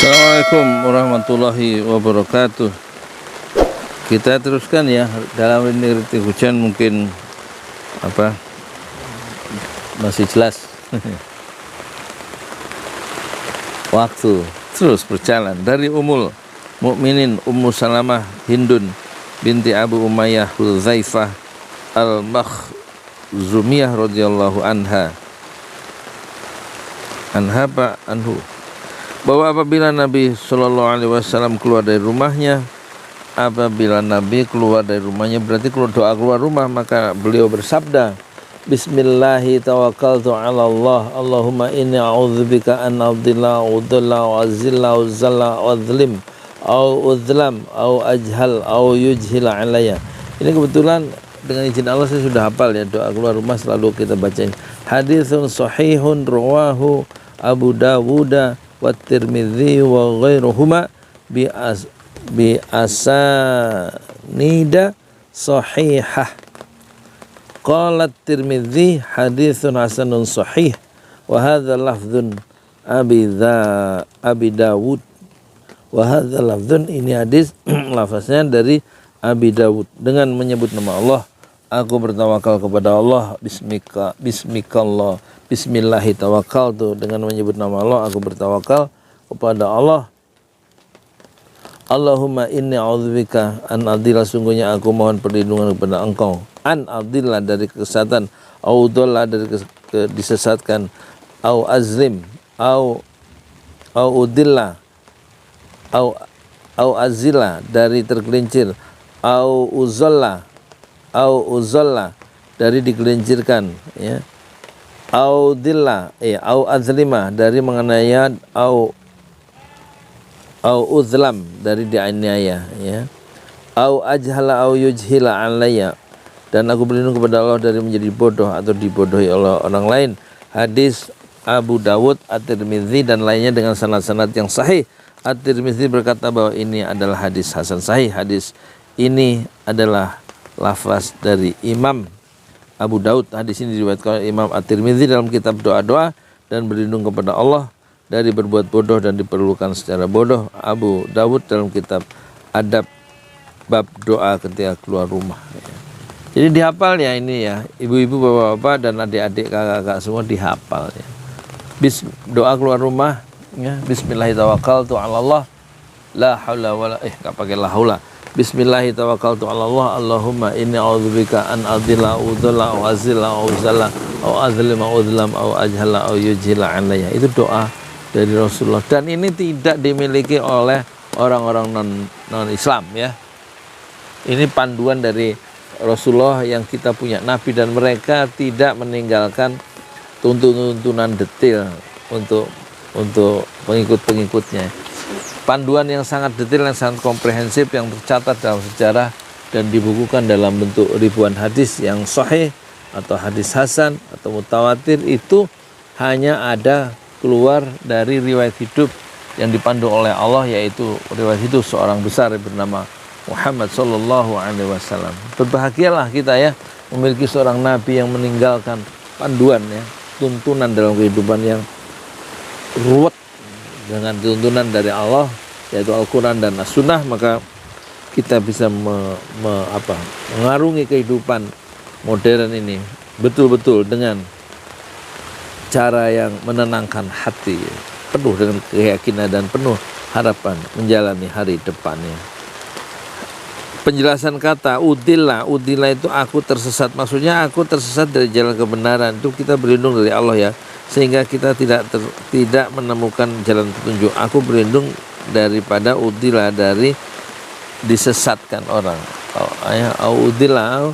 Assalamualaikum warahmatullahi wabarakatuh. Kita teruskan ya, dalam ini rintik hujan mungkin masih jelas. Waktu terus berjalan dari Ummul Mukminin Ummu Salamah Hindun binti Abu Umayyah Hudzaifah al-Makhzumiyah radhiyallahu anhu bahwa apabila Nabi Shallallahu Alaihi Wasallam keluar dari rumahnya, berarti doa keluar rumah, maka beliau bersabda, Bismillahi tawakkaltu ala Allah, Allahumma inni a'udzubika an adilla udalla wa azilla uzalla wa adlim au udlam au ajhal au yujhila alayya. Ini kebetulan dengan izin Allah saya sudah hafal ya, doa keluar rumah selalu kita bacain. Haditsun sahihun rawahu Abu Dawud wa Tirmidzi wa ghairuhuma bi asanida sahihah. Qala Tirmidzi haditsun hasanun sahih wa hadza lafdzun Abi Dawud wa hadza lafdzun, ini hadis lafaznya dari Abi Dawud dengan menyebut nama Allah. Aku bertawakal kepada Allah, bismikallah, bismillahi tawakkaltu, dengan menyebut nama Allah aku bertawakal kepada Allah. Allahumma inni a'udzubika an adilla, sungguhnya aku mohon perlindungan kepada Engkau, an adilla dari kesesatan, au dhalla dari disesatkan, au azlim, au udilla, au azilla dari tergelincir, au uzalla dari digelincirkan, ya, au dilla, au azlima dari menganiaya, au uzlam dari dianiaya, ya, au ajhala au yujhila alayya, dan aku berlindung kepada Allah dari menjadi bodoh atau dibodohi oleh orang lain. Hadis Abu Dawud, At-Tirmidzi dan lainnya dengan sanad-sanad yang sahih. At-Tirmidzi berkata bahwa ini adalah hadis hasan sahih. Hadis ini adalah lafaz dari Imam Abu Daud. Hadis ini diriwayatkan oleh Imam At-Tirmidzi dalam kitab doa-doa dan berlindung kepada Allah dari berbuat bodoh dan diperlukan secara bodoh. Abu Dawud dalam kitab adab bab doa ketika keluar rumah. Jadi dihafal ya ini ya, ibu-ibu, bapak-bapak dan adik-adik, kakak-kakak semua dihafal ya. Doa keluar rumah ya, bismillahirrahmanirrahim, Allah la haula wala enggak pakai la haula. Bismillahi tawakkaltu ala Allah, Allahumma inni a'udzubika an adilla udalla wa azilla wa uzalla wa azlima udlam wa ajhala wa yujhila alayya. Itu doa dari Rasulullah, dan ini tidak dimiliki oleh orang-orang non Islam ya. Ini panduan dari Rasulullah yang kita punya Nabi, dan mereka tidak meninggalkan tuntunan detail untuk pengikut-pengikutnya. Panduan yang sangat detail, yang sangat komprehensif, yang tercatat dalam sejarah dan dibukukan dalam bentuk ribuan hadis yang sahih atau hadis hasan atau mutawatir, itu hanya ada keluar dari riwayat hidup yang dipandu oleh Allah, yaitu riwayat hidup seorang besar bernama Muhammad Sallallahu Alaihi Wasallam. Berbahagialah kita ya, memiliki seorang Nabi yang meninggalkan panduan ya, tuntunan dalam kehidupan yang ruwet dengan tuntunan dari Allah, yaitu Al-Quran dan As-Sunnah. Maka kita bisa mengarungi kehidupan modern ini betul-betul dengan cara yang menenangkan hati, penuh dengan keyakinan dan penuh harapan menjalani hari depannya. Penjelasan kata udilla itu aku tersesat, maksudnya aku tersesat dari jalan kebenaran. Itu kita berlindung dari Allah ya, sehingga kita tidak menemukan jalan petunjuk. Aku berlindung daripada udilla, dari disesatkan orang. Udilla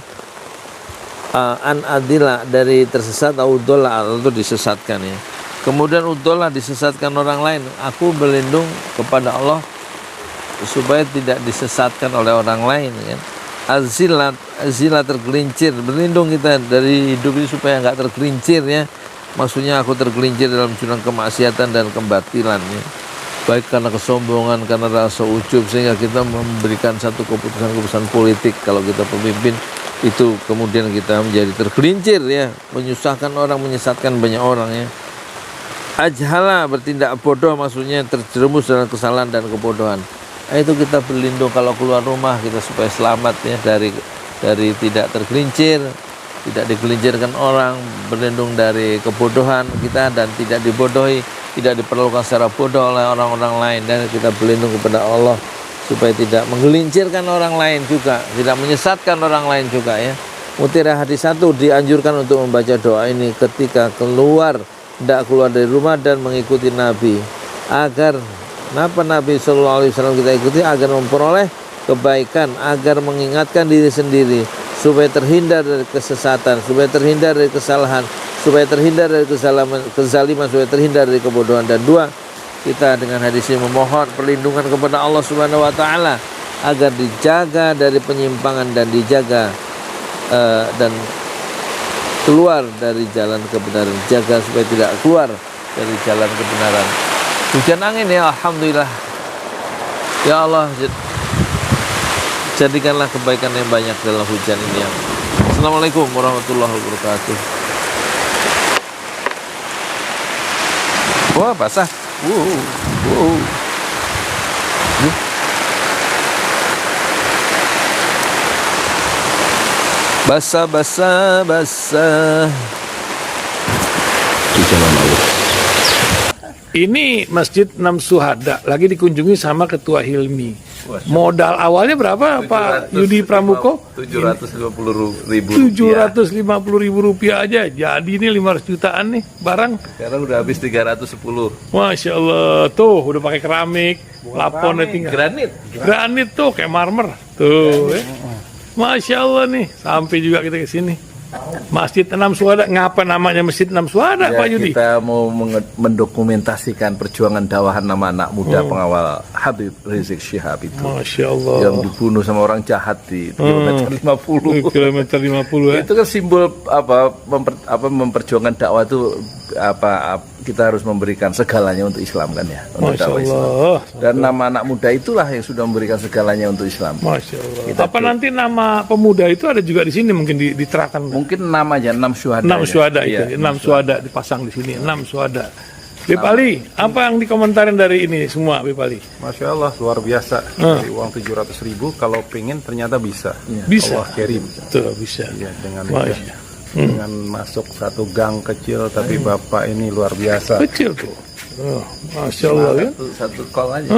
an adilla dari tersesat, udalla itu disesatkan ya. Kemudian udalla disesatkan orang lain. Aku berlindung kepada Allah supaya tidak disesatkan oleh orang lain ya. Azila tergelincir, berlindung kita dari hidup ini supaya enggak tergelincir ya. Maksudnya aku tergelincir dalam jurang kemaksiatan dan kebatilan ya. Baik karena kesombongan, karena rasa ujub, sehingga kita memberikan satu keputusan politik kalau kita pemimpin itu, kemudian kita menjadi tergelincir ya, menyusahkan orang, menyesatkan banyak orang ya. Ajhala bertindak bodoh, maksudnya terjerumus dalam kesalahan dan kebodohan. Itu kita berlindung kalau keluar rumah kita supaya selamat ya dari tidak tergelincir, tidak digelincirkan orang, berlindung dari kebodohan kita dan tidak dibodohi, tidak diperlukan secara bodoh oleh orang-orang lain, dan kita berlindung kepada Allah supaya tidak menggelincirkan orang lain juga, tidak menyesatkan orang lain juga ya. Mutiara hadis 1 dianjurkan untuk membaca doa ini ketika keluar, tidak keluar dari rumah dan mengikuti Nabi, agar kenapa Nabi SAW kita ikuti? Agar memperoleh kebaikan, agar mengingatkan diri sendiri supaya terhindar dari kesesatan, supaya terhindar dari kesalahan, supaya terhindar dari kezaliman, supaya terhindar dari kebodohan. Dan 2, kita dengan hadis ini memohon perlindungan kepada Allah Subhanahu wa taala agar dijaga dari penyimpangan dan dijaga dan keluar dari jalan kebenaran, jaga supaya tidak keluar dari jalan kebenaran. Hujan angin ya, alhamdulillah ya Allah, jadikanlah kebaikan yang banyak dalam hujan ini ya. Assalamualaikum warahmatullahi wabarakatuh. Wah, basah. Basah di jalan Allah. Ini Masjid 6 Syuhada lagi dikunjungi sama Ketua Hilmi. Modal awalnya berapa Pak Yudi Pramuko? 750.000 rupiah aja. Jadi ini 500 jutaan nih barang. Sekarang udah habis 310. Masya Allah, tuh udah pakai keramik, laponnya tinggal. Granit tuh kayak marmer. Tuh, Masya Allah nih, sampai juga kita ke sini. Masjid 6 Syuhada, ngapa namanya Masjid 6 Syuhada, Ya, Pak Yudi? kita mau mendokumentasikan perjuangan dakwahan nama anak muda pengawal Habib Rizik Syihab itu. Masya Allah. Yang dibunuh sama orang jahat di kilometer 50. Kilometer 50 ya. Itu kan simbol memperjuangkan dakwah itu kita harus memberikan segalanya untuk Islam kan ya, untuk Masya dakwah Islam. Allah. Dan nama anak muda itulah yang sudah memberikan segalanya untuk Islam. Masya Allah. Apa nanti nama pemuda itu ada juga di sini mungkin diterahkan? Mungkin namanya 6 Syuhada. 6 Syuhada itu, ya, 6 Syuhada dipasang di sini, 6 Syuhada. Bip Ali, apa yang dikomentarin dari ini semua, Bip Ali? Masya Allah, luar biasa. Dari uang 700.000, kalau pengen ternyata bisa. Bisa. Allah kirim. Tuh, bisa. Ya, dengan Masya. masuk satu gang kecil, tapi Bapak ini luar biasa. Kecil tuh. Oh, Masya Allah ya. Satu call aja.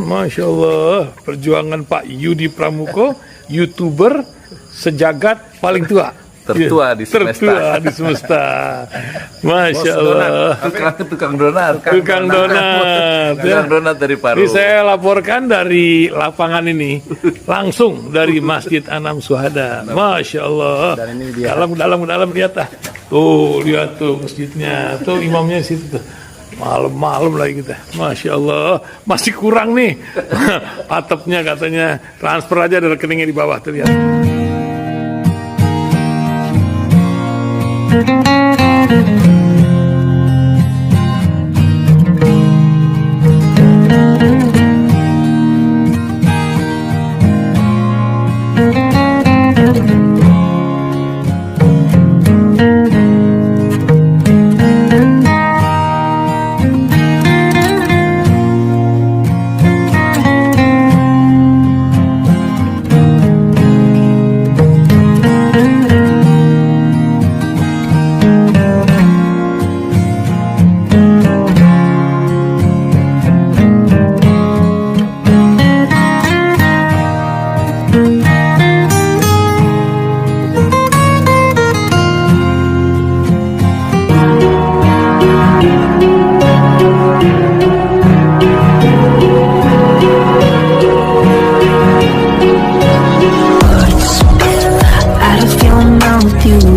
Masya Allah. Perjuangan Pak Yudi Pramuko, YouTuber sejagat paling tua. Tertua di semesta. Tertua di semesta. Masya Allah. Tukang donat. Tukang donat. Tukang donat dari Paru. Ini saya laporkan dari lapangan ini, langsung dari Masjid 6 Syuhada. Masya Allah. Dan ini dia. Dalam lihat ah. Tuh, lihat tuh masjidnya. Tuh imamnya di situ tuh. Malam-malam lagi kita. Masya Allah. Masih kurang nih. Atapnya katanya transfer aja dari rekeningnya di bawah tuh lihat. I had a feeling I'm with you.